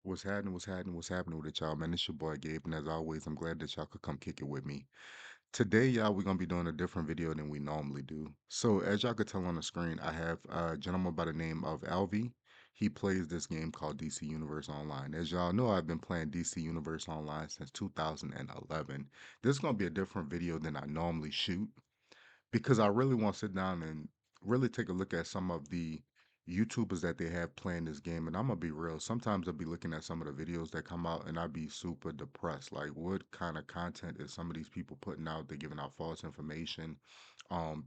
What's happening? What's happening with it, y'all? Man, it's your boy Gabe, and as always, I'm glad that y'all could come kick it with me. Today, y'all, we're gonna be doing a different video than we normally do. So, as y'all could tell on the screen, I have a gentleman by the name of Elvy. He plays this game called DC Universe Online. As y'all know, I've been playing DC Universe Online since 2011. This is gonna be a different video than I normally shoot because I really want to sit down and really take a look at some of the YouTubers that they have playing this game. And I'm gonna be real. Sometimes I'll be looking at some of the videos that come out and I'll be super depressed. Like, what kind of content is some of these people putting out? They're giving out false information.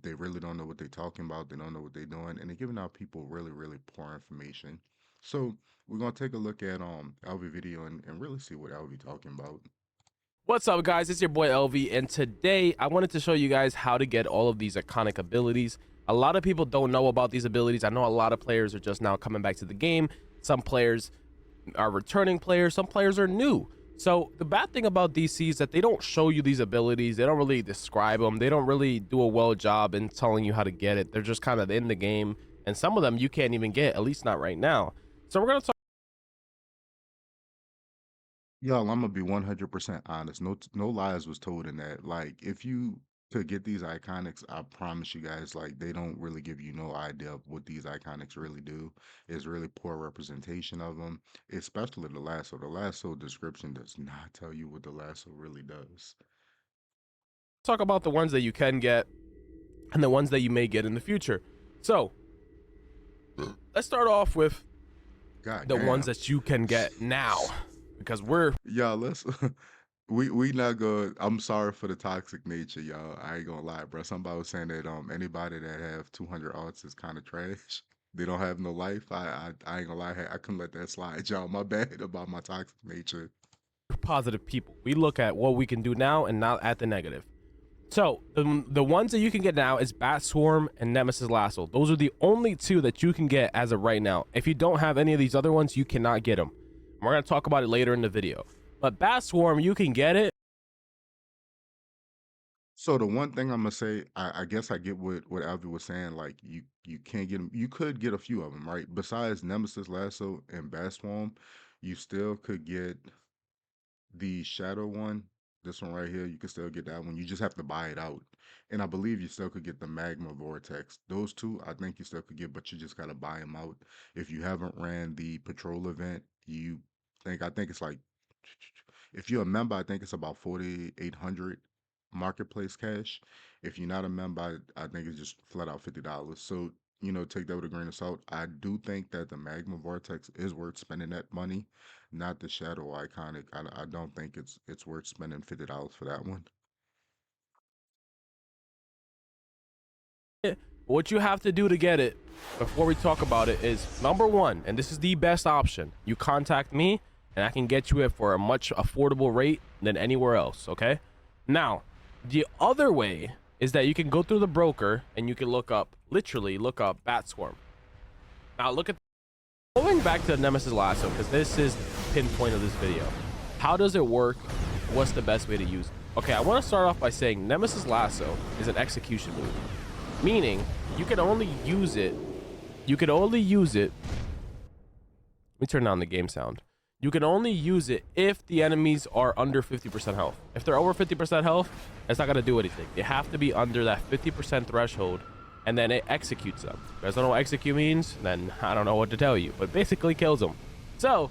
They really don't know what they're talking about. They don't know what they're doing, and they're giving out people really, really poor information. So we're gonna take a look at Elvy video and really see what Elvy talking about. What's up, guys? It's your boy Elvy, and today I wanted to show you guys how to get all of these iconic abilities. A lot of people don't know about these abilities. I know a lot of players are just now coming back to the game. Some players are returning players, some players are new. So the bad thing about DC is that they don't show you these abilities. They don't really describe them. They don't really do a well job in telling you how to get it. They're just kind of in the game, and some of them you can't even get, at least not right now. So we're gonna talk. Yo, I'm gonna be 100% honest. No lies was told in that. Like, if you could get these iconics, I promise you guys, like, they don't really give you no idea of what these iconics really do. It's really poor representation of them, especially the lasso. The lasso description does not tell you what the lasso really does. Talk about the ones that you can get and the ones that you may get in the future. So let's start off with God the ones damn. that you can get now, because we're Y'all, let's we not good. I'm sorry for the toxic nature, y'all. I ain't gonna lie, bro. Somebody was saying that anybody that have 200 odds is kind of trash. They don't have no life. I ain't gonna lie. I couldn't let that slide, y'all. My bad about my toxic nature. positive people. We look at what we can do now and not at the negative. So the ones that you can get now is Bat Swarm and Nemesis Lasso. Those are the only two that you can get as of right now. If you don't have any of these other ones, you cannot get them. We're going to talk about it later in the video. But Bat Swarm, you can get it. So the one thing I'm gonna say, I guess I get what Alvy was saying. Like, you can't get them. You could get a few of them, right? Besides Nemesis, Lasso, and Bat Swarm, you still could get the shadow one, this one right here, you can still get that one. You just have to buy it out. And I believe you still could get the magma vortex. Those two, I think you still could get, but you just gotta buy them out. If you haven't ran the patrol event, I think it's like, if you're a member, I think it's about 4,800 marketplace cash. If you're not a member, I think it's just flat out $50. So, take that with a grain of salt. I do think that the magma vortex is worth spending that money, not the shadow iconic. I don't think it's worth spending $50 for that one. What you have to do to get it, before we talk about it, is number one, and this is the best option. You contact me, and I can get you it for a much affordable rate than anywhere else. Okay. Now, the other way is that you can go through the broker and you can literally look up Bat Swarm. Now, look at going back to Nemesis Lasso, because this is the pinpoint of this video. How does it work? What's the best way to use it? Okay, I want to start off by saying Nemesis Lasso is an execution move, meaning you can only use it. You can only use it. Let me turn down the game sound. You can only use it if the enemies are under 50% health. If they're over 50% health, it's not going to do anything. They have to be under that 50% threshold, and then it executes them. If you guys don't know what execute means, then I don't know what to tell you, but basically kills them. So,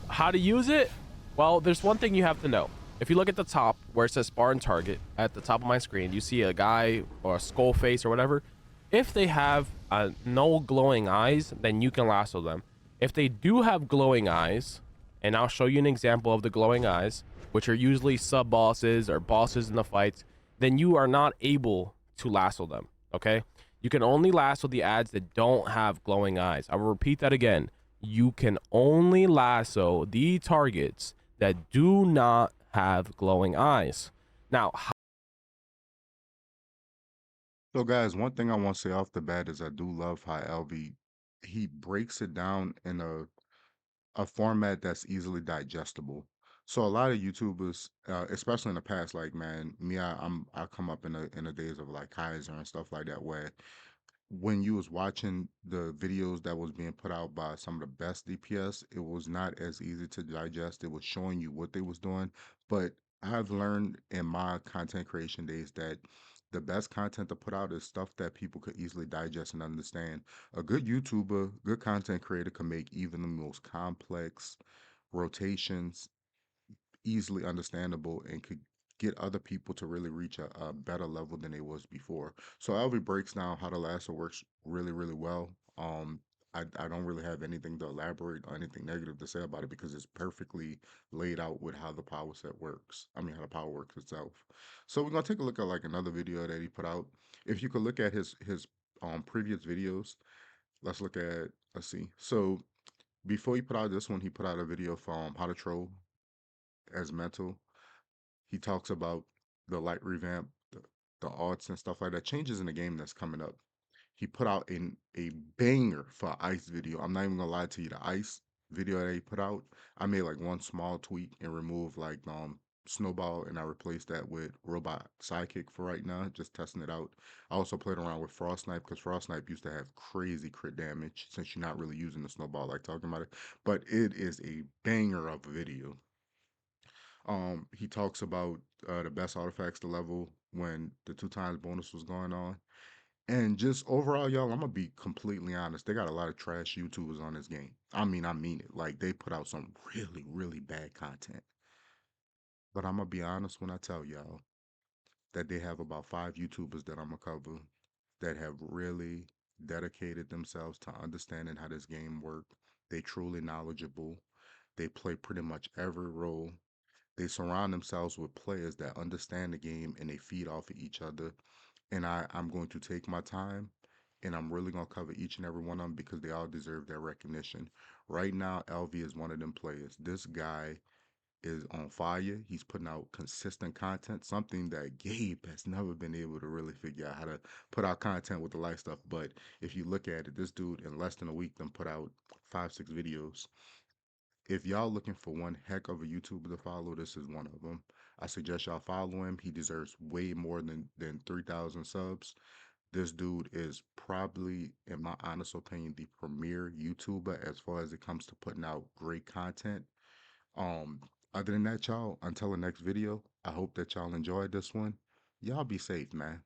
how to use it? Well, there's one thing you have to know. If you look at the top where it says Spartan Target at the top of my screen, you see a guy or a skull face or whatever. If they have no glowing eyes, then you can lasso them. If they do have glowing eyes, and I'll show you an example of the glowing eyes, which are usually sub bosses or bosses in the fights, then you are not able to lasso them. Okay, you can only lasso the ads that don't have glowing eyes. I will repeat that again. You can only lasso the targets that do not have glowing eyes. Now, So guys, one thing I want to say off the bat is I do love how LV he breaks it down in a format that's easily digestible. So a lot of YouTubers, especially in the past, like man, me, I come up in the days of like Kaiser and stuff like that, where when you was watching the videos that was being put out by some of the best DPS, it was not as easy to digest. It was showing you what they was doing, but I've learned in my content creation days that the best content to put out is stuff that people could easily digest and understand. A good YouTuber, good content creator can make even the most complex rotations easily understandable and could get other people to really reach a better level than they was before. So Elvy breaks down how the lasso works really, really well. I don't really have anything to elaborate or anything negative to say about it because it's perfectly laid out with how the power set works. I mean, how the power works itself. So we're gonna take a look at like another video that he put out. If you could look at his previous videos, let's look at let's see. So before he put out this one, he put out a video from how to troll as mental. He talks about the light revamp, the odds and stuff like that, changes in the game that's coming up. He put out a banger for Ice video. I'm not even gonna lie to you. The Ice video that he put out, I made like one small tweak and removed like Snowball, and I replaced that with Robot Sidekick for right now, just testing it out. I also played around with Frost Snipe because Frost Snipe used to have crazy crit damage since you're not really using the Snowball like talking about it. But it is a banger of a video. He talks about the best artifacts to level when the 2 times bonus was going on. And just overall, y'all, I'm gonna be completely honest. They got a lot of trash YouTubers on this game. I mean it. Like they put out some really, really bad content. But I'm gonna be honest when I tell y'all that they have about 5 YouTubers that I'm gonna cover that have really dedicated themselves to understanding how this game works. They truly knowledgeable. They play pretty much every role. They surround themselves with players that understand the game and they feed off of each other. And I'm going to take my time and I'm really going to cover each and every one of them because they all deserve their recognition. Right now, Elvy is one of them players. This guy is on fire. He's putting out consistent content, something that Gabe has never been able to really figure out how to put out content with the light stuff. But if you look at it, this dude in less than a week then put out 5, 6 videos. If y'all looking for one heck of a YouTuber to follow, this is one of them. I suggest y'all follow him. He deserves way more than 3,000 subs. This dude is probably, in my honest opinion, the premier YouTuber as far as it comes to putting out great content. Um, Other than that, y'all, until the next video, I hope that y'all enjoyed this one. Y'all be safe, man.